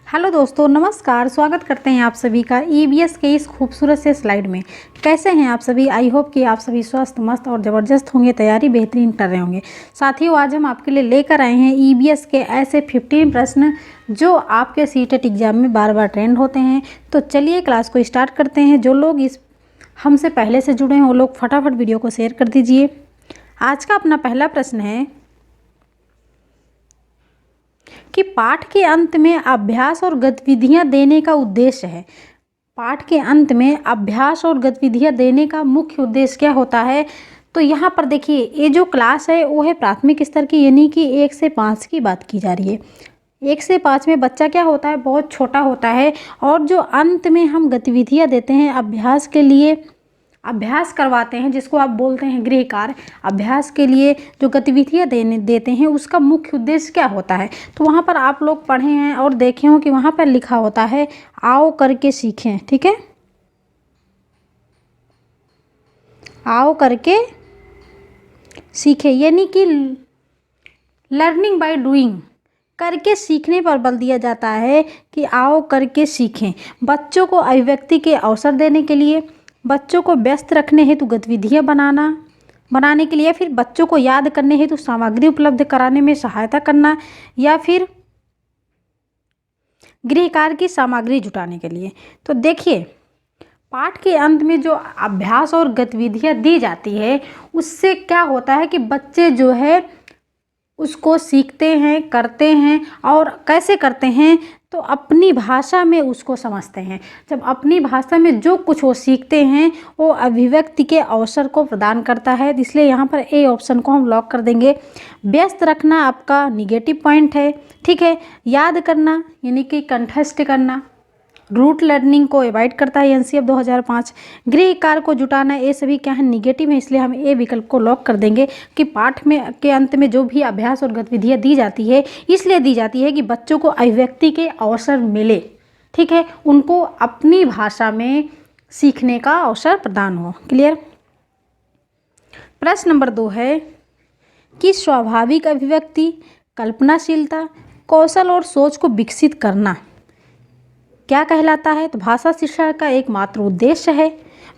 Hello दोस्तों, नमस्कार। स्वागत करते हैं आप सभी का ईवीएस के इस खूबसूरत से स्लाइड में। कैसे हैं आप सभी? आई होप कि आप सभी स्वस्थ, मस्त और ज़बरदस्त होंगे, तैयारी बेहतरीन कर रहे होंगे। साथियों, आज हम आपके लिए लेकर आए हैं ईवीएस के ऐसे 15 प्रश्न जो आपके सीटेट एग्जाम में बार बार ट्रेंड होते हैं। तो चलिए क्लास को स्टार्ट करते हैं। जो लोग इस हमसे पहले से जुड़े हैं वो लोग फटाफट वीडियो को शेयर कर दीजिए। आज का अपना पहला प्रश्न है कि पाठ के अंत में अभ्यास और गतिविधियां देने का उद्देश्य है। पाठ के अंत में अभ्यास और गतिविधियां देने का मुख्य उद्देश्य क्या होता है? तो यहाँ पर देखिए, ये जो क्लास है वो है प्राथमिक स्तर की, यानी कि 1 से 5 की बात की जा रही है। 1 से 5 में बच्चा क्या होता है, बहुत छोटा होता है। और जो अंत में हम गतिविधियां देते हैं अभ्यास के लिए, अभ्यास करवाते हैं, जिसको आप बोलते हैं गृह कार्य, अभ्यास के लिए जो गतिविधियां देते हैं उसका मुख्य उद्देश्य क्या होता है? तो वहाँ पर आप लोग पढ़े हैं और देखे हो कि वहाँ पर लिखा होता है आओ करके सीखें। ठीक है, आओ करके सीखें, यानी कि लर्निंग बाय डूइंग, करके सीखने पर बल दिया जाता है कि आओ करके सीखें। बच्चों को अभिव्यक्ति के अवसर देने के लिए, बच्चों को व्यस्त रखने हेतु गतिविधियां बनाने के लिए, फिर बच्चों को याद करने हेतु सामग्री उपलब्ध कराने में सहायता करना, या फिर गृह कार्य की सामग्री जुटाने के लिए। तो देखिए, पाठ के अंत में जो अभ्यास और गतिविधियां दी जाती है उससे क्या होता है कि बच्चे जो है उसको सीखते हैं, करते हैं। और कैसे करते हैं? तो अपनी भाषा में उसको समझते हैं। जब अपनी भाषा में जो कुछ वो सीखते हैं वो अभिव्यक्ति के अवसर को प्रदान करता है। इसलिए यहाँ पर ए ऑप्शन को हम लॉक कर देंगे। व्यस्त रखना आपका निगेटिव पॉइंट है। ठीक है, याद करना यानी कि कंठस्थ करना, रूट लर्निंग को अवॉइड करता है एनसीएफ 2005। गृह कार्य को जुटाना, ये सभी क्या है, निगेटिव है। इसलिए हम ए विकल्प को लॉक कर देंगे कि पाठ में के अंत में जो भी अभ्यास और गतिविधियां दी जाती है इसलिए दी जाती है कि बच्चों को अभिव्यक्ति के अवसर मिले। ठीक है, उनको अपनी भाषा में सीखने का अवसर प्रदान हो। क्लियर? प्रश्न नंबर 2 है कि स्वाभाविक अभिव्यक्ति, कल्पनाशीलता, कौशल और सोच को विकसित करना क्या कहलाता है? तो भाषा शिक्षण का एकमात्र उद्देश्य है,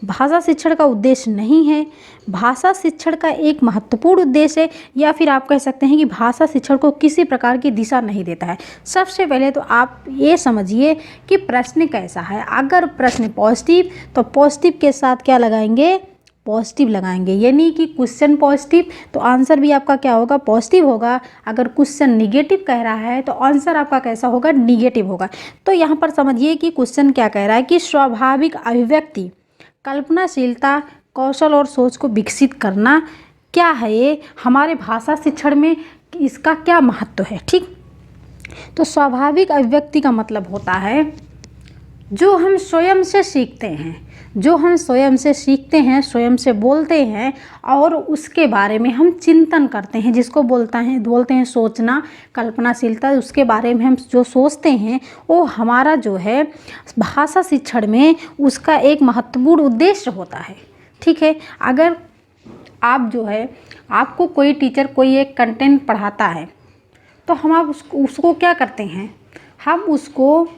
भाषा शिक्षण का उद्देश्य नहीं है, भाषा शिक्षण का एक महत्वपूर्ण उद्देश्य है, या फिर आप कह सकते हैं कि भाषा शिक्षण को किसी प्रकार की दिशा नहीं देता है। सबसे पहले तो आप ये समझिए कि प्रश्न कैसा है। अगर प्रश्न पॉजिटिव तो पॉजिटिव के साथ क्या लगाएंगे? पॉजिटिव लगाएंगे, यानी कि क्वेश्चन पॉजिटिव तो आंसर भी आपका क्या होगा? पॉजिटिव होगा। अगर क्वेश्चन निगेटिव कह रहा है तो आंसर आपका कैसा होगा? निगेटिव होगा। तो यहाँ पर समझिए कि क्वेश्चन क्या कह रहा है कि स्वाभाविक अभिव्यक्ति, कल्पनाशीलता, कौशल और सोच को विकसित करना क्या है ये हमारे भाषा शिक्षण में, इसका क्या महत्व है? ठीक, तो स्वाभाविक अभिव्यक्ति का मतलब होता है जो हम स्वयं से सीखते हैं, जो हम स्वयं से सीखते हैं, स्वयं से बोलते हैं और उसके बारे में हम चिंतन करते हैं, जिसको बोलते हैं सोचना, कल्पनाशीलता। उसके बारे में हम जो सोचते हैं वो हमारा जो है भाषा शिक्षण में उसका एक महत्वपूर्ण उद्देश्य होता है। ठीक है, अगर आप जो है, आपको कोई टीचर कोई एक कंटेंट पढ़ाता है तो हम आप उसको क्या करते हैं? हम उसको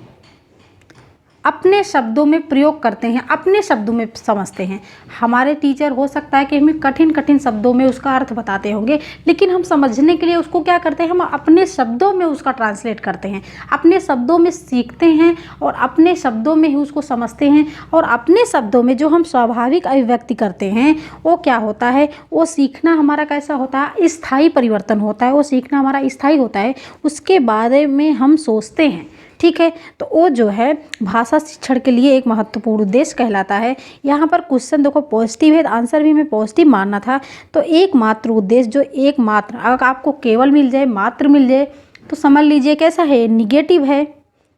अपने शब्दों में प्रयोग करते हैं, अपने शब्दों में समझते हैं। हमारे टीचर हो सकता है कि हमें कठिन कठिन शब्दों में उसका अर्थ बताते होंगे, लेकिन हम समझने के लिए उसको क्या करते हैं? हम अपने शब्दों में उसका ट्रांसलेट करते हैं, अपने शब्दों में सीखते हैं और अपने शब्दों में ही उसको समझते हैं। और अपने शब्दों में जो हम स्वाभाविक अभिव्यक्ति करते हैं वो क्या होता है? वो सीखना हमारा कैसा होता है? स्थायी परिवर्तन होता है। वो सीखना हमारा स्थायी होता है, उसके बारे में हम सोचते हैं। ठीक है, तो वो जो है भाषा शिक्षण के लिए एक महत्वपूर्ण उद्देश्य कहलाता है। यहाँ पर क्वेश्चन देखो पॉजिटिव है, आंसर भी हमें पॉजिटिव मानना था। तो एकमात्र उद्देश्य, जो एकमात्र, अगर आपको केवल मिल जाए, मात्र मिल जाए तो समझ लीजिए कैसा है? निगेटिव है।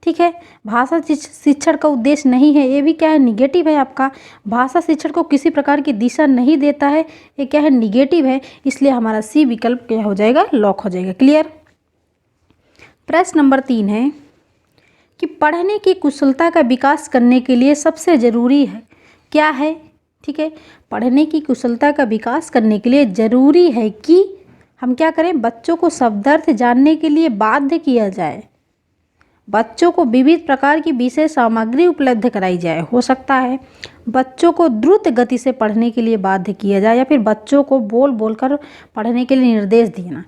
ठीक है, भाषा शिक्षण का उद्देश्य नहीं है, ये भी क्या है? निगेटिव है आपका। भाषा शिक्षण को किसी प्रकार की दिशा नहीं देता है, ये क्या है? निगेटिव है। इसलिए हमारा सी विकल्प क्या हो जाएगा? लॉक हो जाएगा। क्लियर? प्रश्न नंबर 3 है कि पढ़ने की कुशलता का विकास करने के लिए सबसे ज़रूरी है क्या है? ठीक है, पढ़ने की कुशलता का विकास करने के लिए ज़रूरी है कि हम क्या करें? बच्चों को शब्दार्थ जानने के लिए बाध्य किया जाए। बच्चों को विविध प्रकार की विषय सामग्री उपलब्ध कराई जाए, हो सकता है बच्चों को द्रुत गति से पढ़ने के लिए बाध्य किया जाए, या फिर बच्चों को बोल बोल कर पढ़ने के लिए निर्देश देना।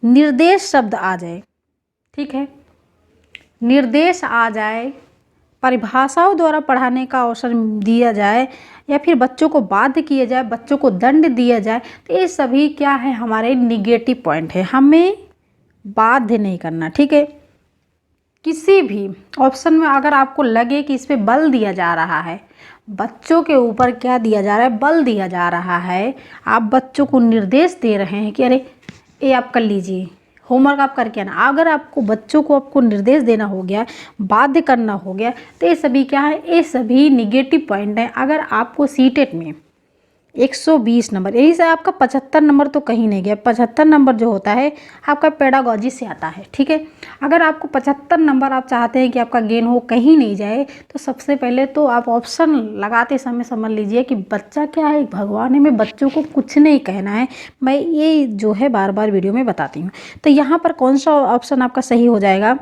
निर्देश शब्द आ जाए, ठीक है, निर्देश आ जाए, परिभाषाओं द्वारा पढ़ाने का अवसर दिया जाए, या फिर बच्चों को बाध्य किया जाए, बच्चों को दंड दिया जाए, तो ये सभी क्या है, हमारे निगेटिव पॉइंट है। हमें बाध्य नहीं करना, ठीक है। किसी भी ऑप्शन में अगर आपको लगे कि इस पे बल दिया जा रहा है, बच्चों के ऊपर क्या दिया जा रहा है, बल दिया जा रहा है, आप बच्चों को निर्देश दे रहे हैं कि अरे ये आप कर लीजिए, होमवर्क आप करके आना, अगर आपको बच्चों को आपको निर्देश देना हो गया, बाध्य करना हो गया, तो ये सभी क्या है, ये सभी निगेटिव पॉइंट हैं। अगर आपको सीटेट में 120 नंबर, यही से आपका 75 नंबर तो कहीं नहीं गया। 75 नंबर जो होता है आपका पेडागोजी से आता है, ठीक है। अगर आपको 75 नंबर आप चाहते हैं कि आपका गेन हो, कहीं नहीं जाए, तो सबसे पहले तो आप ऑप्शन लगाते समय समझ लीजिए कि बच्चा क्या है, भगवान है, मैं बच्चों को कुछ नहीं कहना है, मैं ये जो है बार बार वीडियो में बताती हूँ। तो यहाँ पर कौन सा ऑप्शन आपका सही हो जाएगा,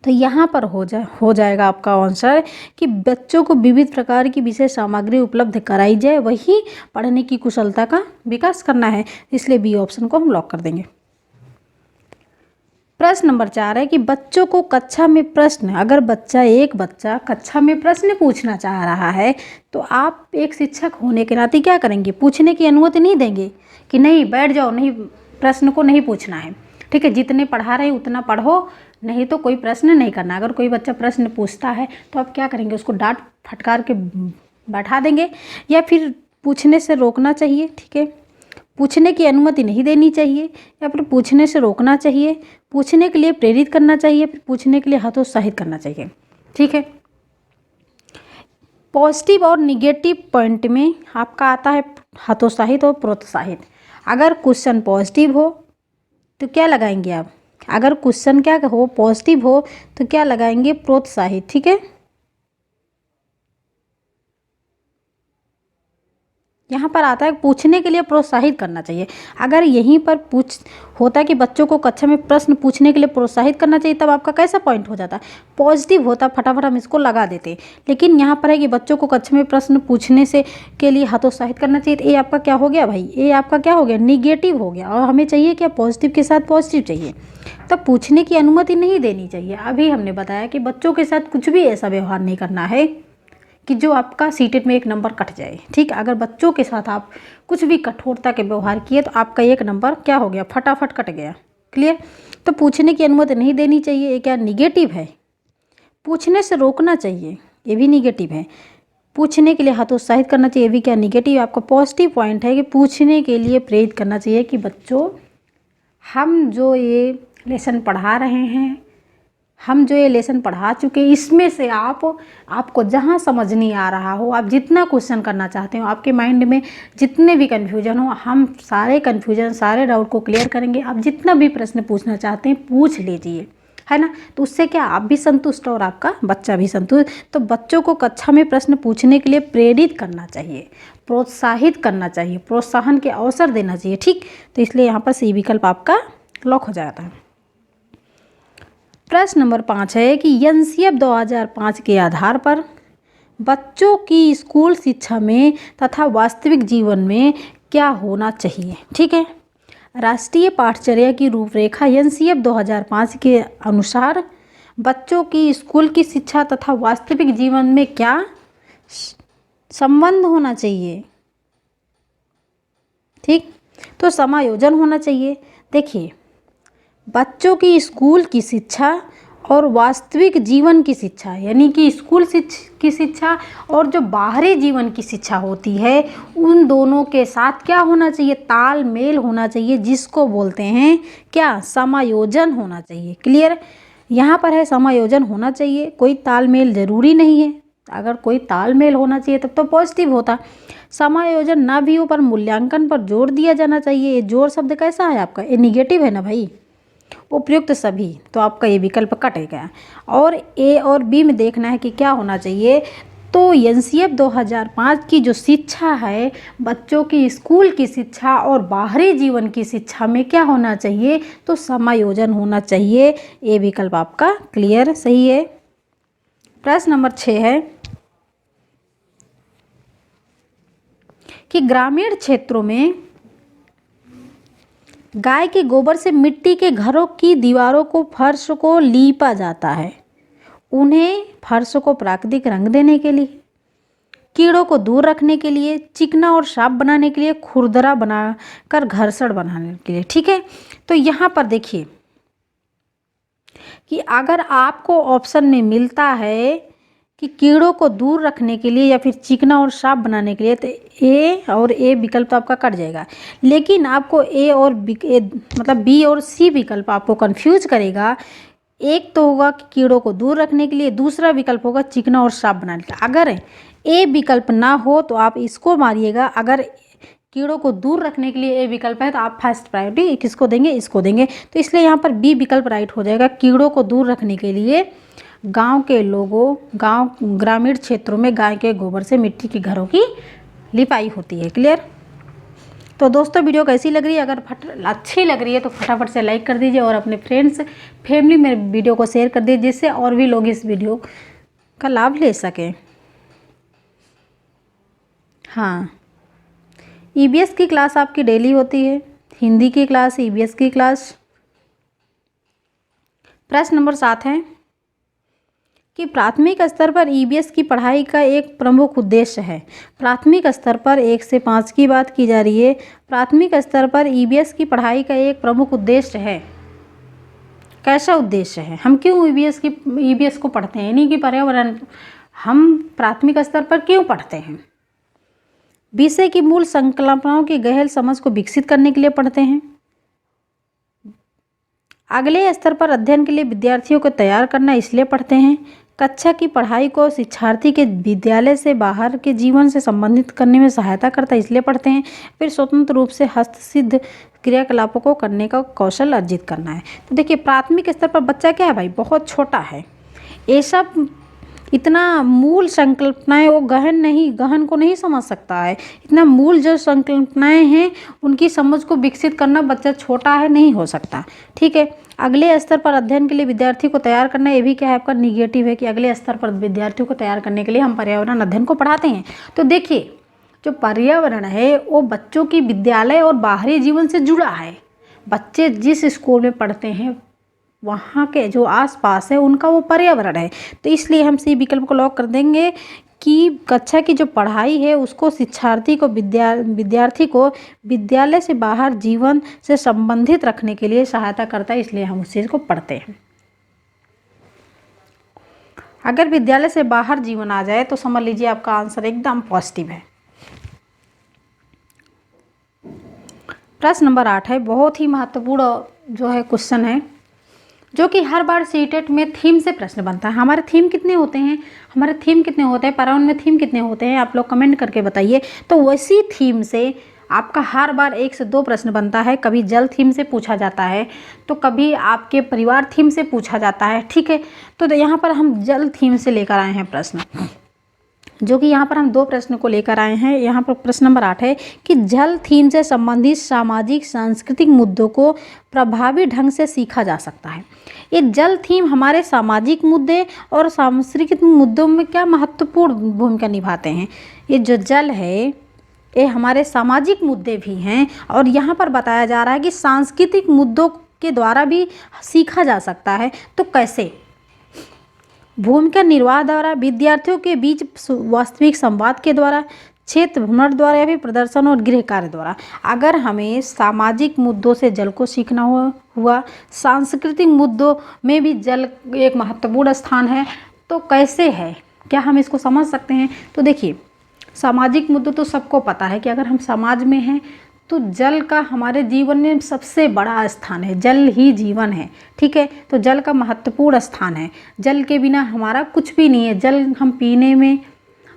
तो यहाँ पर हो जाएगा आपका आंसर कि बच्चों को विविध प्रकार की विषय सामग्री उपलब्ध कराई जाए, वही पढ़ने की कुशलता का विकास करना है। इसलिए बी ऑप्शन को हम लॉक कर देंगे। प्रश्न नंबर 4 है कि बच्चों को कक्षा में प्रश्न, अगर एक बच्चा कक्षा में प्रश्न पूछना चाह रहा है, तो आप एक शिक्षक होने के नाते क्या करेंगे, पूछने की अनुमति नहीं देंगे कि नहीं बैठ जाओ, नहीं प्रश्न को नहीं पूछना है, ठीक है, जितने पढ़ा रहे उतना पढ़ो, नहीं तो कोई प्रश्न नहीं करना। अगर कोई बच्चा प्रश्न पूछता है तो आप क्या करेंगे, उसको डांट फटकार के बैठा देंगे, या फिर पूछने से रोकना चाहिए, ठीक है, पूछने की अनुमति नहीं देनी चाहिए, या फिर पूछने से रोकना चाहिए, पूछने के लिए प्रेरित करना चाहिए, फिर पूछने के लिए हतोत्साहित करना चाहिए, ठीक है। पॉजिटिव और निगेटिव पॉइंट में आपका आता है हतोत्साहित और प्रोत्साहित। अगर क्वेश्चन पॉजिटिव हो तो क्या लगाएंगे आप, अगर क्वेश्चन क्या हो, पॉजिटिव हो, तो क्या लगाएंगे, प्रोत्साहित, ठीक है। यहाँ पर आता है पूछने के लिए प्रोत्साहित करना चाहिए। अगर यहीं पर होता है कि बच्चों को कक्षा में प्रश्न पूछने के लिए प्रोत्साहित करना चाहिए, तब आपका कैसा पॉइंट हो जाता, पॉजिटिव होता, फटाफट हम इसको लगा देते। लेकिन यहाँ पर है कि बच्चों को कक्षा में प्रश्न पूछने से के लिए हतोत्साहित करना चाहिए, तो ये आपका क्या हो गया भाई, ये आपका क्या हो गया, निगेटिव हो गया। और हमें चाहिए क्या, पॉजिटिव के साथ पॉजिटिव चाहिए, तो पूछने की अनुमति नहीं देनी चाहिए। अभी हमने बताया कि बच्चों के साथ कुछ भी ऐसा व्यवहार नहीं करना है कि जो आपका सीटेट में 1 नंबर कट जाए, ठीक। अगर बच्चों के साथ आप कुछ भी कठोरता के व्यवहार किए तो आपका 1 नंबर क्या हो गया, फटाफट कट गया, क्लियर। तो पूछने की अनुमति नहीं देनी चाहिए, ये क्या निगेटिव है। पूछने से रोकना चाहिए, ये भी निगेटिव है। पूछने के लिए हतोत्साहित करना चाहिए, ये भी क्या, निगेटिव। आपका पॉजिटिव पॉइंट है कि पूछने के लिए प्रेरित करना चाहिए कि बच्चों हम जो ये लेसन पढ़ा रहे हैं, हम जो ये लेसन पढ़ा चुके, इसमें से आपको जहाँ समझ नहीं आ रहा हो, आप जितना क्वेश्चन करना चाहते हो, आपके माइंड में जितने भी कन्फ्यूजन हो, हम सारे कन्फ्यूजन, सारे डाउट को क्लियर करेंगे। आप जितना भी प्रश्न पूछना चाहते हैं पूछ लीजिए, है ना। तो उससे क्या, आप भी संतुष्ट और आपका बच्चा भी संतुष्ट। तो बच्चों को कक्षा में प्रश्न पूछने के लिए प्रेरित करना चाहिए, प्रोत्साहित करना चाहिए, प्रोत्साहन के अवसर देना चाहिए, ठीक। तो इसलिए यहाँ पर सी विकल्प आपका लॉक हो जाता है। प्रश्न नंबर 5 है कि एनसीएफ 2005 के आधार पर बच्चों की स्कूल शिक्षा में तथा वास्तविक जीवन में क्या होना चाहिए, ठीक है। राष्ट्रीय पाठचर्या की रूपरेखा एनसीएफ 2005 के अनुसार बच्चों की स्कूल की शिक्षा तथा वास्तविक जीवन में क्या संबंध होना चाहिए, ठीक। तो समायोजन होना चाहिए। देखिए, बच्चों की स्कूल की शिक्षा और वास्तविक जीवन की शिक्षा, यानी कि स्कूल की शिक्षा और जो बाहरी जीवन की शिक्षा होती है, उन दोनों के साथ क्या होना चाहिए, तालमेल होना चाहिए, जिसको बोलते हैं क्या, समायोजन होना चाहिए, क्लियर। यहाँ पर है समायोजन होना चाहिए, कोई तालमेल ज़रूरी नहीं है। अगर कोई तालमेल होना चाहिए तब तो पॉजिटिव होता। समायोजन ना भी हो पर मूल्यांकन पर जोर दिया जाना चाहिए। ये जोर शब्द कैसा है आपका, ये निगेटिव है ना भाई, उपयुक्त सभी, तो आपका ये विकल्प कटेगा। और ए और बी में देखना है कि क्या होना चाहिए, तो एनसीएफ 2005 की जो शिक्षा है, बच्चों की स्कूल की शिक्षा और बाहरी जीवन की शिक्षा में क्या होना चाहिए, तो समायोजन होना चाहिए। ये विकल्प आपका क्लियर सही है। प्रश्न नंबर 6 है कि ग्रामीण क्षेत्रों में गाय के गोबर से मिट्टी के घरों की दीवारों को, फर्श को लीपा जाता है। उन्हें फर्श को प्राकृतिक रंग देने के लिए, कीड़ों को दूर रखने के लिए, चिकना और साफ बनाने के लिए, खुरदरा बनाकर घर्षण बनाने के लिए। ठीक है, तो यहाँ पर देखिए कि अगर आपको ऑप्शन में मिलता है कि कीड़ों को दूर रखने के लिए या फिर चिकना और साफ बनाने के लिए, तो ए और ए विकल्प तो आपका कट जाएगा। लेकिन आपको मतलब बी और सी विकल्प आपको कंफ्यूज करेगा। एक तो होगा कि कीड़ों को दूर रखने के लिए, दूसरा विकल्प होगा चिकना और साफ बनाने के लिए। अगर ए विकल्प ना हो तो आप इसको मारिएगा। अगर कीड़ों को दूर रखने के लिए ए विकल्प है तो आप फर्स्ट प्रायोरिटी किसको देंगे, इसको देंगे। तो इसलिए यहाँ पर बी विकल्प राइट हो जाएगा। कीड़ों को दूर रखने के लिए गांव के लोगों, ग्रामीण क्षेत्रों में गाय के गोबर से मिट्टी के घरों की लिपाई होती है। क्लियर। तो दोस्तों वीडियो कैसी लग रही है, अगर अच्छी लग रही है तो फटाफट से लाइक कर दीजिए और अपने फ्रेंड्स फैमिली में वीडियो को शेयर कर दीजिए, जिससे और भी लोग इस वीडियो का लाभ ले सकें। हाँ, ईबीएस की क्लास आपकी डेली होती है, हिंदी की क्लास, ईबीएस की क्लास। प्रश्न नंबर 7 है कि प्राथमिक स्तर पर ईबीएस की पढ़ाई का एक प्रमुख उद्देश्य है। प्राथमिक स्तर पर 1 से 5 की बात की जा रही है। प्राथमिक स्तर पर ईबीएस की पढ़ाई का एक प्रमुख उद्देश्य है। कैसा उद्देश्य है, हम क्यों ईबीएस को पढ़ते हैं, यानी कि पर्यावरण हम प्राथमिक स्तर पर क्यों पढ़ते हैं? विषय की मूल संकल्पनाओं की गहन समझ को विकसित करने के लिए पढ़ते हैं। अगले स्तर पर अध्ययन के लिए विद्यार्थियों को तैयार करना, इसलिए पढ़ते हैं। कक्षा की पढ़ाई को शिक्षार्थी के विद्यालय से बाहर के जीवन से संबंधित करने में सहायता करता है, इसलिए पढ़ते हैं। फिर स्वतंत्र रूप से हस्तसिद्ध क्रियाकलापों को करने का कौशल अर्जित करना है। तो देखिए प्राथमिक स्तर पर बच्चा क्या है भाई, बहुत छोटा है। ये सब इतना मूल संकल्पनाएं वो गहन को नहीं समझ सकता है। इतना मूल जो संकल्पनाएं हैं उनकी समझ को विकसित करना बच्चा छोटा है, नहीं हो सकता। ठीक है, अगले स्तर पर अध्ययन के लिए विद्यार्थी को तैयार करना, ये भी क्या है आपका निगेटिव है कि अगले स्तर पर विद्यार्थियों को तैयार करने के लिए हम पर्यावरण अध्ययन को पढ़ाते हैं। तो देखिए जो पर्यावरण है वो बच्चों की विद्यालय और बाहरी जीवन से जुड़ा है। बच्चे जिस स्कूल में पढ़ते हैं वहाँ के जो आसपास है उनका वो पर्यावरण है। तो इसलिए हम सी विकल्प को लॉक कर देंगे कि कक्षा की जो पढ़ाई है उसको विद्यार्थी को विद्यालय से बाहर जीवन से संबंधित रखने के लिए सहायता करता है, इसलिए हम उस चीज़ को पढ़ते हैं। अगर विद्यालय से बाहर जीवन आ जाए तो समझ लीजिए आपका आंसर एकदम पॉजिटिव है। प्रश्न नंबर 8 है, बहुत ही महत्वपूर्ण जो है क्वेश्चन है, जो कि हर बार सीटेट में थीम से प्रश्न बनता है। हमारे थीम कितने होते हैं, पर्यावरण में थीम कितने होते हैं, आप लोग कमेंट करके बताइए। तो वैसी थीम से आपका हर बार 1 से 2 प्रश्न बनता है। कभी जल थीम से पूछा जाता है, तो कभी आपके परिवार थीम से पूछा जाता है। ठीक है, तो यहाँ पर हम जल थीम से लेकर आए हैं प्रश्न, जो कि यहाँ पर हम 2 प्रश्न को लेकर आए हैं। यहाँ पर प्रश्न नंबर 8 है कि जल थीम से संबंधित सामाजिक सांस्कृतिक मुद्दों को प्रभावी ढंग से सीखा जा सकता है। ये जल थीम हमारे सामाजिक मुद्दे और सांस्कृतिक मुद्दों में क्या महत्वपूर्ण भूमिका निभाते हैं। ये जो जल है ये हमारे सामाजिक मुद्दे भी हैं, और यहाँ पर बताया जा रहा है कि सांस्कृतिक मुद्दों के द्वारा भी सीखा जा सकता है। तो कैसे? भूमिका निर्वाह द्वारा, विद्यार्थियों के बीच वास्तविक संवाद के द्वारा, क्षेत्र भ्रमण द्वारा, या फिर प्रदर्शन और गृह कार्य द्वारा। अगर हमें सामाजिक मुद्दों से जल को सीखना हुआ, सांस्कृतिक मुद्दों में भी जल एक महत्वपूर्ण स्थान है, तो कैसे है, क्या हम इसको समझ सकते हैं? तो देखिए सामाजिक मुद्दों तो सबको पता है कि अगर हम समाज में हैं तो जल का हमारे जीवन में सबसे बड़ा स्थान है। जल ही जीवन है। ठीक है, तो जल का महत्वपूर्ण स्थान है। जल के बिना हमारा कुछ भी नहीं है। जल हम पीने में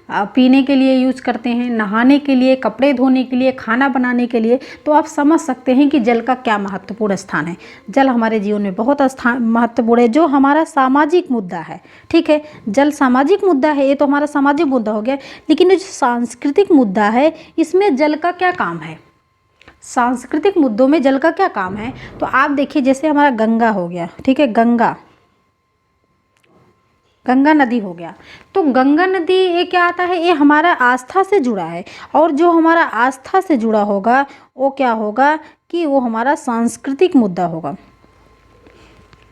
पीने के लिए यूज करते हैं, नहाने के लिए, कपड़े धोने के लिए, खाना बनाने के लिए। तो आप समझ सकते हैं कि जल का क्या महत्वपूर्ण स्थान है। जल हमारे जीवन में बहुत महत्वपूर्ण है, जो हमारा सामाजिक मुद्दा है। ठीक है, जल सामाजिक मुद्दा है, ये तो हमारा सामाजिक मुद्दा हो गया। लेकिन जो सांस्कृतिक मुद्दा है, इसमें जल का क्या काम है? सांस्कृतिक मुद्दों में जल का क्या काम है? तो आप देखिए, जैसे हमारा गंगा हो गया, ठीक है, गंगा नदी हो गया। तो गंगा नदी ये क्या आता है? ये हमारा आस्था से जुड़ा है, और जो हमारा आस्था से जुड़ा होगा वो क्या होगा कि वो हमारा सांस्कृतिक मुद्दा होगा।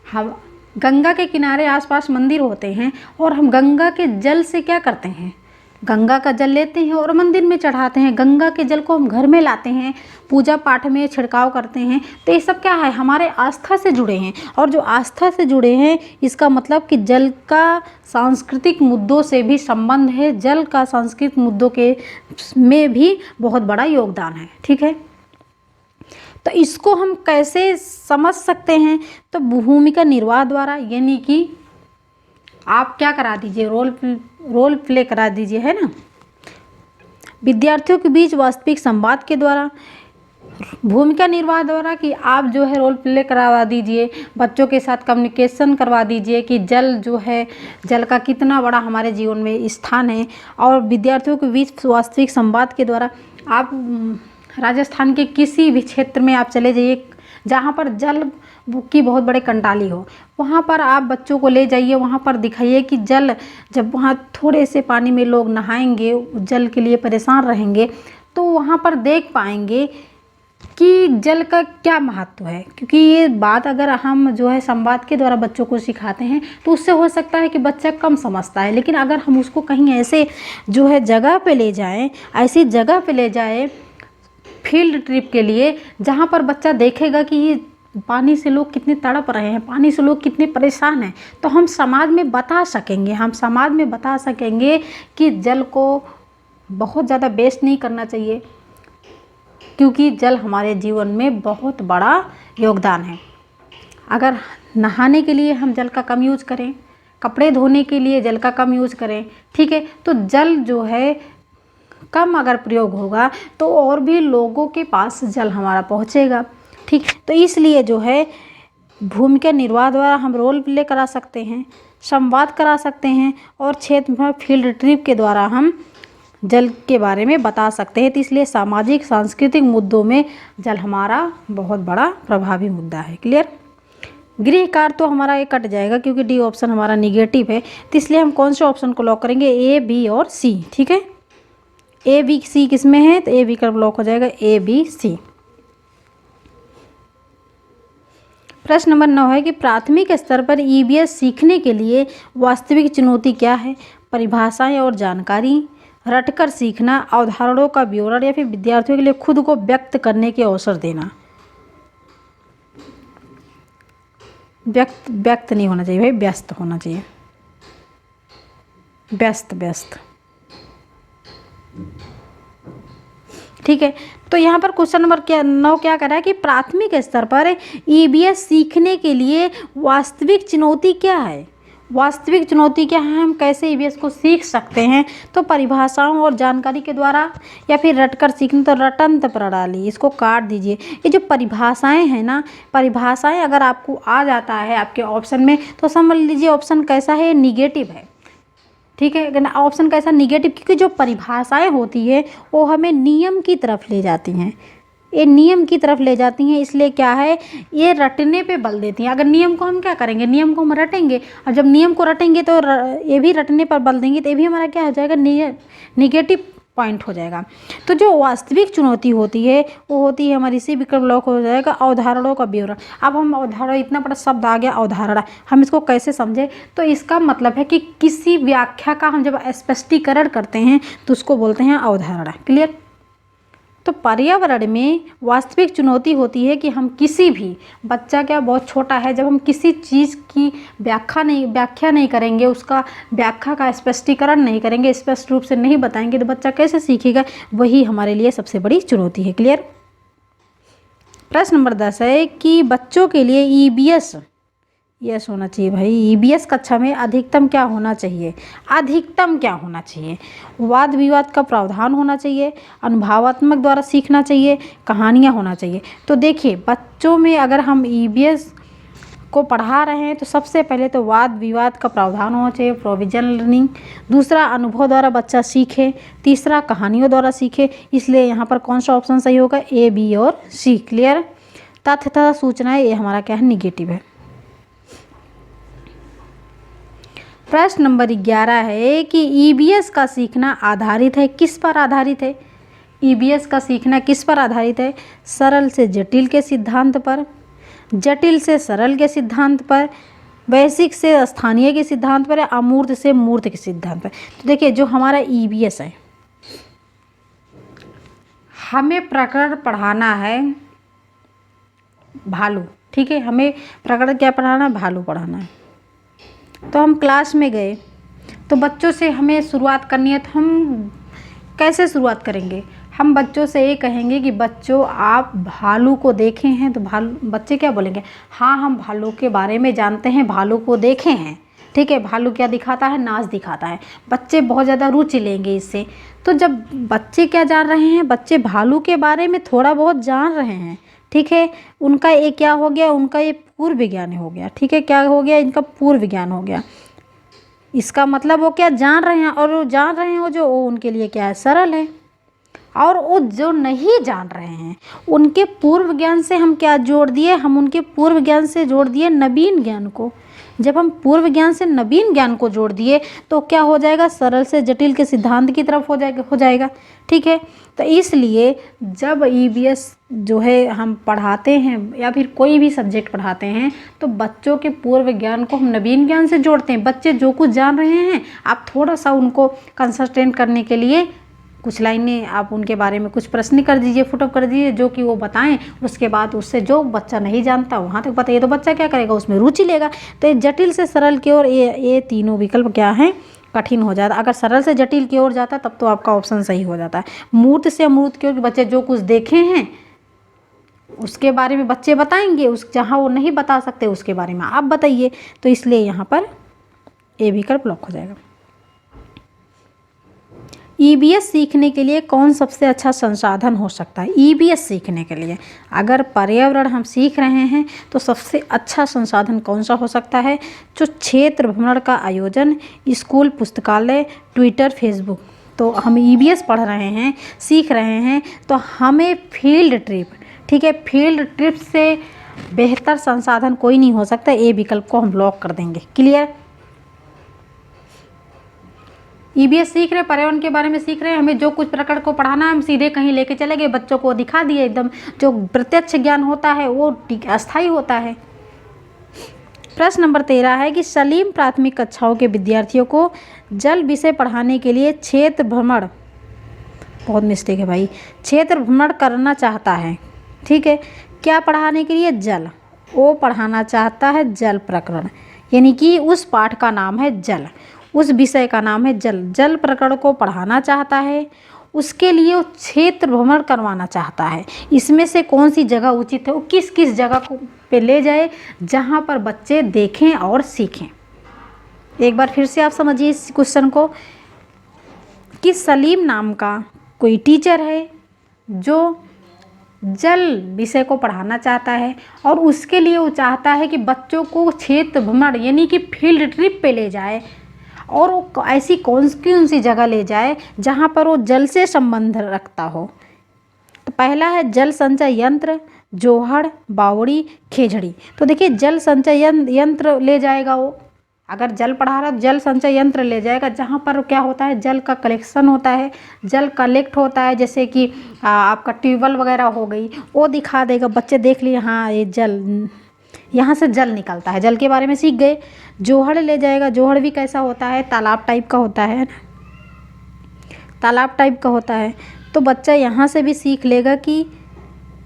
हम गंगा के किनारे आसपास मंदिर होते हैं, और हम गंगा के जल से क्या करते हैं? गंगा का जल लेते हैं और मंदिर में चढ़ाते हैं। गंगा के जल को हम घर में लाते हैं, पूजा पाठ में छिड़काव करते हैं। तो ये सब क्या है? हमारे आस्था से जुड़े हैं, और जो आस्था से जुड़े हैं, इसका मतलब कि जल का सांस्कृतिक मुद्दों से भी संबंध है। जल का सांस्कृतिक मुद्दों के में भी बहुत बड़ा योगदान है। ठीक है, तो इसको हम कैसे समझ सकते हैं? तो भूमिका निर्वाह द्वारा, यानी कि आप क्या करा दीजिए, रोल प्ले करा दीजिए, है ना। विद्यार्थियों के बीच वास्तविक संवाद के द्वारा, भूमिका निर्वाह द्वारा कि आप जो है रोल प्ले करवा दीजिए, बच्चों के साथ कम्युनिकेशन करवा दीजिए कि जल जो है, जल का कितना बड़ा हमारे जीवन में स्थान है। और विद्यार्थियों के बीच वास्तविक संवाद के द्वारा, आप राजस्थान के किसी भी क्षेत्र में आप चले जाइए जहाँ पर जल की बहुत बड़े कंटाली हो, वहाँ पर आप बच्चों को ले जाइए, वहाँ पर दिखाइए कि जल, जब वहाँ थोड़े से पानी में लोग नहाएंगे, जल के लिए परेशान रहेंगे, तो वहाँ पर देख पाएंगे कि जल का क्या महत्व है। क्योंकि ये बात अगर हम जो है संवाद के द्वारा बच्चों को सिखाते हैं, तो उससे हो सकता है कि बच्चा कम समझता है। लेकिन अगर हम उसको कहीं ऐसे जो है जगह पे ले जाएं, ऐसी जगह पे ले जाएं फील्ड ट्रिप के लिए, जहाँ पर बच्चा देखेगा कि ये पानी से लोग कितने तड़प रहे हैं, पानी से लोग कितने परेशान हैं, तो हम समाज में बता सकेंगे कि जल को बहुत ज़्यादा वेस्ट नहीं करना चाहिए, क्योंकि जल हमारे जीवन में बहुत बड़ा योगदान है। अगर नहाने के लिए हम जल का कम यूज़ करें, कपड़े धोने के लिए जल का कम यूज़ करें, ठीक है, तो जल जो है कम अगर प्रयोग होगा तो और भी लोगों के पास जल हमारा पहुंचेगा। ठीक, तो इसलिए जो है भूमिका निर्वाह द्वारा हम रोल प्ले करा सकते हैं, संवाद करा सकते हैं, और क्षेत्र में फील्ड ट्रिप के द्वारा हम जल के बारे में बता सकते हैं। तो इसलिए सामाजिक सांस्कृतिक मुद्दों में जल हमारा बहुत बड़ा प्रभावी मुद्दा है। क्लियर? गृह कार्य तो हमारा ये कट जाएगा, क्योंकि डी ऑप्शन हमारा निगेटिव है। तो इसलिए हम कौन से ऑप्शन को लॉक करेंगे? ए, बी और सी। ठीक है, ए, बी, सी किस में है? तो ए, बी का ब्लॉक हो जाएगा, ए, बी, सी। प्रश्न नंबर 9 है कि प्राथमिक स्तर पर ईवीएस सीखने के लिए वास्तविक चुनौती क्या है? परिभाषाएं और जानकारी, रटकर सीखना, अवधारणाओं का विवरण, या फिर विद्यार्थियों के लिए खुद को व्यक्त करने के अवसर देना। व्यक्त नहीं होना चाहिए भाई, व्यस्त होना चाहिए, व्यस्त। ठीक है, तो यहाँ पर क्वेश्चन नंबर 9 क्या कर रहा है कि प्राथमिक स्तर पर ईवीएस सीखने के लिए वास्तविक चुनौती क्या है? वास्तविक चुनौती क्या है? हम कैसे ईवीएस को सीख सकते हैं? तो परिभाषाओं और जानकारी के द्वारा, या फिर रटकर सीखना, तो रटंत प्रणाली, इसको काट दीजिए। ये जो परिभाषाएं हैं ना, परिभाषाएं अगर आपको आ जाता है आपके ऑप्शन में, तो समझ लीजिए ऑप्शन कैसा है? निगेटिव है। ठीक है, ऑप्शन कैसा? निगेटिव, क्योंकि जो परिभाषाएं होती है वो हमें नियम की तरफ ले जाती हैं, ये नियम की तरफ ले जाती हैं। इसलिए क्या है, ये रटने पे बल देती हैं। अगर नियम को हम क्या करेंगे? नियम को हम रटेंगे, और जब नियम को रटेंगे तो ये भी रटने पर बल देंगे, तो ये भी हमारा क्या हो जाएगा? निगेटिव पॉइंट हो जाएगा। तो जो वास्तविक चुनौती होती है वो होती है हमारी, सी विकल्प ब्लॉक हो जाएगा, अवधारणाओं का विवरण। अब हम अवधारणा, इतना बड़ा शब्द आ गया अवधारणा, हम इसको कैसे समझे? तो इसका मतलब है कि किसी व्याख्या का हम जब स्पष्टीकरण करते हैं तो उसको बोलते हैं अवधारणा। क्लियर? तो पर्यावरण में वास्तविक चुनौती होती है कि हम किसी भी, बच्चा क्या बहुत छोटा है, जब हम किसी चीज़ की व्याख्या नहीं करेंगे, उसका व्याख्या का स्पष्टीकरण नहीं करेंगे, स्पष्ट रूप से नहीं बताएंगे, तो बच्चा कैसे सीखेगा? वही हमारे लिए सबसे बड़ी चुनौती है। क्लियर? प्रश्न नंबर 10 है कि बच्चों के लिए यस होना चाहिए भाई। ईबीएस कक्षा में अधिकतम क्या होना चाहिए? अधिकतम क्या होना चाहिए? वाद विवाद का प्रावधान होना चाहिए, अनुभवात्मक द्वारा सीखना चाहिए, कहानियाँ होना चाहिए। तो देखिए, बच्चों में अगर हम ईबीएस को पढ़ा रहे हैं तो सबसे पहले तो वाद विवाद का प्रावधान होना चाहिए, प्रोविजन लर्निंग। दूसरा, अनुभव द्वारा बच्चा सीखे। तीसरा, कहानियों द्वारा सीखे। इसलिए यहाँ पर कौन सा ऑप्शन सही होगा? ए, बी और सी। क्लियर? तथ्य तथा सूचनाएं, ये हमारा क्या है? निगेटिव है। प्रश्न नंबर 11 है कि ईबीएस का सीखना आधारित है, किस पर आधारित है? ईबीएस का सीखना किस पर आधारित है? सरल से जटिल के सिद्धांत पर, जटिल से सरल के सिद्धांत पर, वैश्विक से स्थानीय के सिद्धांत पर, या अमूर्त से मूर्त के सिद्धांत पर। तो देखिए, जो हमारा ईबीएस है, हमें प्रकरण पढ़ाना है भालू, ठीक है। हमें प्रकरण क्या पढ़ाना है? भालू पढ़ाना है। तो हम क्लास में गए तो बच्चों से हमें शुरुआत करनी है, तो हम कैसे शुरुआत करेंगे? हम बच्चों से ये कहेंगे कि बच्चों, आप भालू को देखे हैं? तो भालू, बच्चे क्या बोलेंगे? हाँ, हम भालू के बारे में जानते हैं, भालू को देखे हैं, ठीक है। भालू क्या दिखाता है? नाच दिखाता है। बच्चे बहुत ज़्यादा रुचि लेंगे इससे। तो जब बच्चे क्या जान रहे हैं? बच्चे भालू के बारे में थोड़ा बहुत जान रहे हैं, ठीक है। उनका ये क्या हो गया? उनका ये पूर्व विज्ञान हो गया, ठीक है। क्या हो गया? इनका पूर्व विज्ञान हो गया। इसका मतलब वो क्या जान रहे हैं, और वो जान रहे हैं वो जो, वो उनके लिए क्या है? सरल है। और वो जो नहीं जान रहे हैं, उनके पूर्व ज्ञान से हम क्या जोड़ दिए? हम उनके पूर्व ज्ञान से जोड़ दिए नवीन ज्ञान को। जब हम पूर्व ज्ञान से नवीन ज्ञान को जोड़ दिए तो क्या हो जाएगा? सरल से जटिल के सिद्धांत की तरफ हो जाएगा, ठीक है। तो इसलिए जब ईबीएस जो है हम पढ़ाते हैं या फिर कोई भी सब्जेक्ट पढ़ाते हैं तो बच्चों के पूर्व ज्ञान को हम नवीन ज्ञान से जोड़ते हैं। बच्चे जो कुछ जान रहे हैं, आप थोड़ा सा उनको कंसल्टेंट करने के लिए कुछ लाइनें आप उनके बारे में कुछ प्रश्न कर दीजिए, फुटअप कर दीजिए, जो कि वो बताएं। उसके बाद उससे जो बच्चा नहीं जानता वहाँ तक बताइए, तो बच्चा क्या करेगा? उसमें रुचि लेगा। तो ये जटिल से सरल की ओर, ये तीनों विकल्प क्या हैं? कठिन हो जाता। अगर सरल से जटिल की ओर जाता तब तो आपका ऑप्शन सही हो जाता है। मूर्त से अमूर्त की ओर, बच्चे जो कुछ देखे हैं उसके बारे में बच्चे बताएंगे, उस जहाँ वो नहीं बता सकते उसके बारे में आप बताइए। तो इसलिए यहाँ पर ए विकल्प लॉक हो जाएगा। ईबीएस सीखने के लिए कौन सबसे अच्छा संसाधन हो सकता है? ईबीएस सीखने के लिए अगर पर्यावरण हम सीख रहे हैं तो सबसे अच्छा संसाधन कौन सा हो सकता है? जो क्षेत्र भ्रमण का आयोजन, स्कूल पुस्तकालय, ट्विटर, फेसबुक। तो हम ईबीएस पढ़ रहे हैं, सीख रहे हैं, तो हमें फील्ड ट्रिप, ठीक है, फील्ड ट्रिप से बेहतर संसाधन कोई नहीं हो सकता। ए विकल्प को हम लॉक कर देंगे। क्लियर? ईबीएस सीख रहे, पर्यावरण के बारे में सीख रहे हैं, हमें जो कुछ प्रकरण को पढ़ाना है हम सीधे कहीं लेके चले गए, बच्चों को दिखा दिए। एकदम जो प्रत्यक्ष ज्ञान होता है वो अस्थायी होता है। प्रश्न नंबर 13 है कि सलीम प्राथमिक कक्षाओं के विद्यार्थियों को जल विषय पढ़ाने के लिए क्षेत्र भ्रमण, बहुत मिस्टेक है भाई, क्षेत्र भ्रमण करना चाहता है, ठीक है। क्या पढ़ाने के लिए? जल। वो पढ़ाना चाहता है जल प्रकरण, यानी कि उस पाठ का नाम है जल, उस विषय का नाम है जल। जल प्रकरण को पढ़ाना चाहता है, उसके लिए वो क्षेत्र भ्रमण करवाना चाहता है। इसमें से कौन सी जगह उचित है? वो किस किस जगह को पे ले जाए जहाँ पर बच्चे देखें और सीखें। एक बार फिर से आप समझिए इस क्वेश्चन को कि सलीम नाम का कोई टीचर है जो जल विषय को पढ़ाना चाहता है और उसके लिए वो चाहता है कि बच्चों को क्षेत्र भ्रमण यानी कि फील्ड ट्रिप पे ले जाए, और वो ऐसी कौन सी जगह ले जाए जहाँ पर वो जल से संबंध रखता हो। तो पहला है जल संचय यंत्र, जोहड़, बावड़ी, खेजड़ी। तो देखिए, जल संचय यंत्र ले जाएगा वो, अगर जल पढ़ा रहा है तो जल संचय यंत्र ले जाएगा जहाँ पर क्या होता है? जल का कलेक्शन होता है, जल कलेक्ट होता है, जैसे कि आपका ट्यूबवेल वगैरह हो गई, वो दिखा देगा। बच्चे देख लिए, हाँ ये जल, यहाँ से जल निकलता है, जल के बारे में सीख गए। जोहड़ ले जाएगा, जोहड़ भी कैसा होता है? तालाब टाइप का होता है ना, तालाब टाइप का होता है। तो बच्चा यहाँ से भी सीख लेगा कि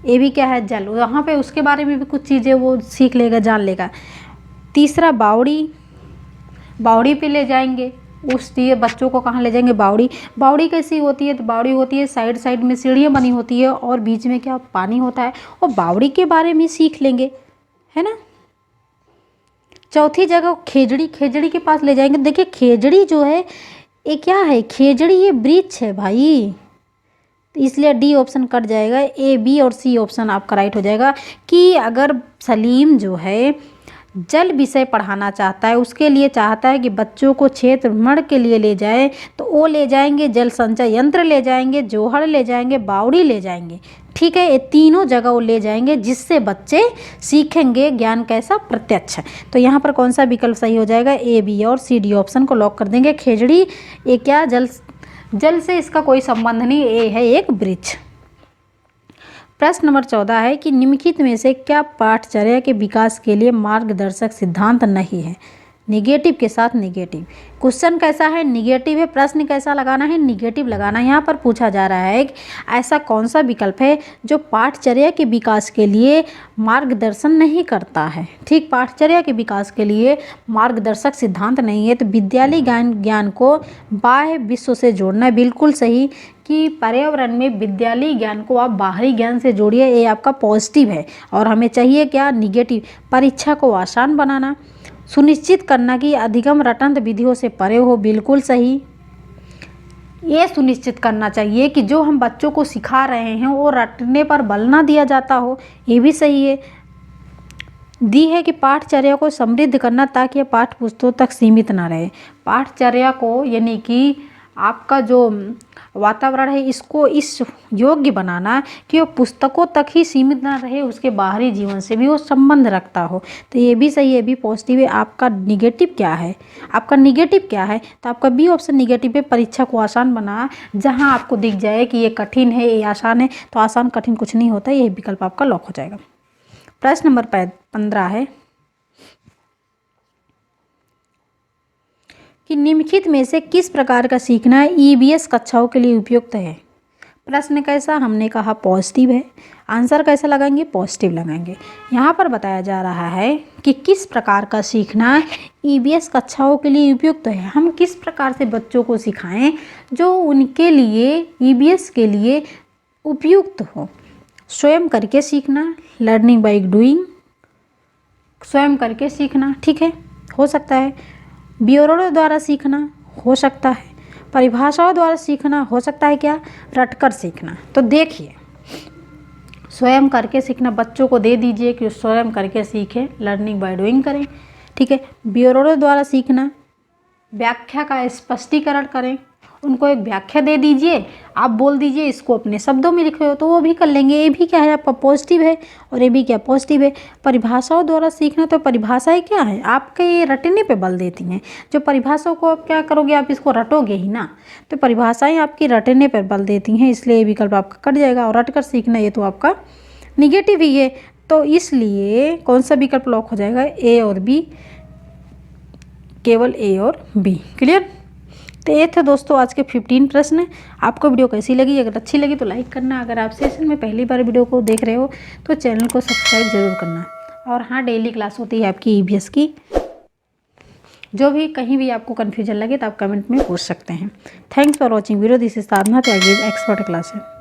ये भी क्या है? जल। वहाँ पे उसके बारे में भी कुछ चीज़ें वो सीख लेगा, जान लेगा। तीसरा बावड़ी, बावड़ी पे ले जाएंगे, उसलिए बच्चों को कहाँ ले जाएंगे? बावड़ी। बावड़ी कैसी होती है? तो बावड़ी होती है साइड साइड में सीढ़ियाँ बनी होती है और बीच में क्या पानी होता है, और बावड़ी के बारे में सीख लेंगे, है ना। चौथी जगह खेजड़ी, खेजड़ी के पास ले जाएंगे। देखिए खेजड़ी जो है ये क्या है, खेजड़ी ये वृक्ष है भाई, तो इसलिए डी ऑप्शन कट जाएगा। ए, बी और सी ऑप्शन आपका राइट हो जाएगा कि अगर सलीम जो है जल विषय पढ़ाना चाहता है, उसके लिए चाहता है कि बच्चों को क्षेत्र भ्रमण के लिए ले जाए, तो वो ले जाएंगे, जल संचय यंत्र ले जाएंगे, जोहड़ ले जाएंगे, बावड़ी ले जाएंगे। ठीक है, ये तीनों जगह वो ले जाएंगे जिससे बच्चे सीखेंगे ज्ञान कैसा, प्रत्यक्ष। तो यहाँ पर कौन सा विकल्प सही हो जाएगा, ए, बी और सी, डी ऑप्शन को लॉक कर देंगे। खेजड़ी ये क्या, जल से इसका कोई संबंध नहीं, ये है एक वृक्ष। प्रश्न नंबर 14 है कि निम्नलिखित में से क्या पाठचर्या के विकास के लिए मार्गदर्शक सिद्धांत नहीं है। निगेटिव के साथ निगेटिव, क्वेश्चन कैसा है, निगेटिव है, प्रश्न कैसा लगाना है, निगेटिव लगाना। यहाँ पर पूछा जा रहा है कि ऐसा कौन सा विकल्प है जो पाठचर्या के विकास के लिए मार्गदर्शन नहीं करता है। ठीक, पाठचर्या के विकास के लिए मार्गदर्शक सिद्धांत नहीं है, तो विद्यालय ज्ञान को बाह्य विश्व से जोड़ना, बिल्कुल सही कि पर्यावरण में विद्यालय ज्ञान को आप बाहरी ज्ञान से जोड़िए, ये आपका पॉजिटिव है। और हमें चाहिए क्या, निगेटिव। परीक्षा को आसान बनाना, सुनिश्चित करना कि अधिगम रटंत विधियों से परे हो, बिल्कुल सही। ये सुनिश्चित करना चाहिए कि जो हम बच्चों को सिखा रहे हैं वो रटने पर बल ना दिया जाता हो, ये भी सही है। दी है कि पाठचर्या को समृद्ध करना ताकि पाठ पुस्तकों तक सीमित ना रहे। पाठचर्या को यानी कि आपका जो वातावरण है इसको इस योग्य बनाना कि वो पुस्तकों तक ही सीमित ना रहे, उसके बाहरी जीवन से भी वो संबंध रखता हो, तो ये भी सही है, भी पॉजिटिव है। आपका निगेटिव क्या है, आपका निगेटिव क्या है, तो आपका बी ऑप्शन निगेटिव है, परीक्षा को आसान बना। जहाँ आपको दिख जाए कि ये कठिन है ये आसान है, तो आसान कठिन कुछ नहीं होता, यही विकल्प आपका लॉक हो जाएगा। प्रश्न नंबर 15 है कि निम्नलिखित में से किस प्रकार का सीखना ईवीएस कक्षाओं के लिए उपयुक्त है। प्रश्न कैसा, हमने कहा पॉजिटिव है, आंसर कैसा लगाएंगे, पॉजिटिव लगाएंगे। यहाँ पर बताया जा रहा है कि किस प्रकार का सीखना ईवीएस कक्षाओं के लिए उपयुक्त है। हम किस प्रकार से बच्चों को सिखाएं जो उनके लिए ईवीएस के लिए उपयुक्त हो। स्वयं करके सीखना, लर्निंग बाय डूइंग, स्वयं करके सीखना, ठीक है, हो सकता है। ब्योरों द्वारा सीखना हो सकता है, परिभाषाओं द्वारा सीखना हो सकता है, क्या, रटकर सीखना। तो देखिए स्वयं करके सीखना, बच्चों को दे दीजिए कि स्वयं करके सीखें, लर्निंग बाय डूइंग करें, ठीक है। ब्योरों द्वारा सीखना, व्याख्या का स्पष्टीकरण करें, उनको एक व्याख्या दे दीजिए, आप बोल दीजिए इसको अपने शब्दों में लिखे हो, तो वो भी कर लेंगे। ये भी क्या है, आपका पॉजिटिव है, और ये भी क्या, पॉजिटिव है। परिभाषाओं द्वारा सीखना, तो परिभाषाएं क्या है, आपके ये रटने पे बल देती हैं। जो परिभाषाओं को आप क्या करोगे, आप इसको रटोगे ही ना, तो परिभाषाएं आपकी रटने पर बल देती हैं, इसलिए ये विकल्प आपका कट जाएगा। और रटकर सीखना ये तो आपका निगेटिव ही है, तो इसलिए कौन सा विकल्प लॉक हो जाएगा, ए और बी, केवल ए और बी। क्लियर। तो ये थे दोस्तों आज के 15 प्रश्न। आपको वीडियो कैसी लगी, अगर अच्छी लगी तो लाइक करना, अगर आप सेशन में पहली बार वीडियो को देख रहे हो तो चैनल को सब्सक्राइब जरूर करना। और हाँ, डेली क्लास होती है आपकी ईवीएस की, जो भी कहीं भी आपको कन्फ्यूजन लगे तो आप कमेंट में पूछ सकते हैं। Thanks for watching video, this is Sadhana Tyagi, expert class है।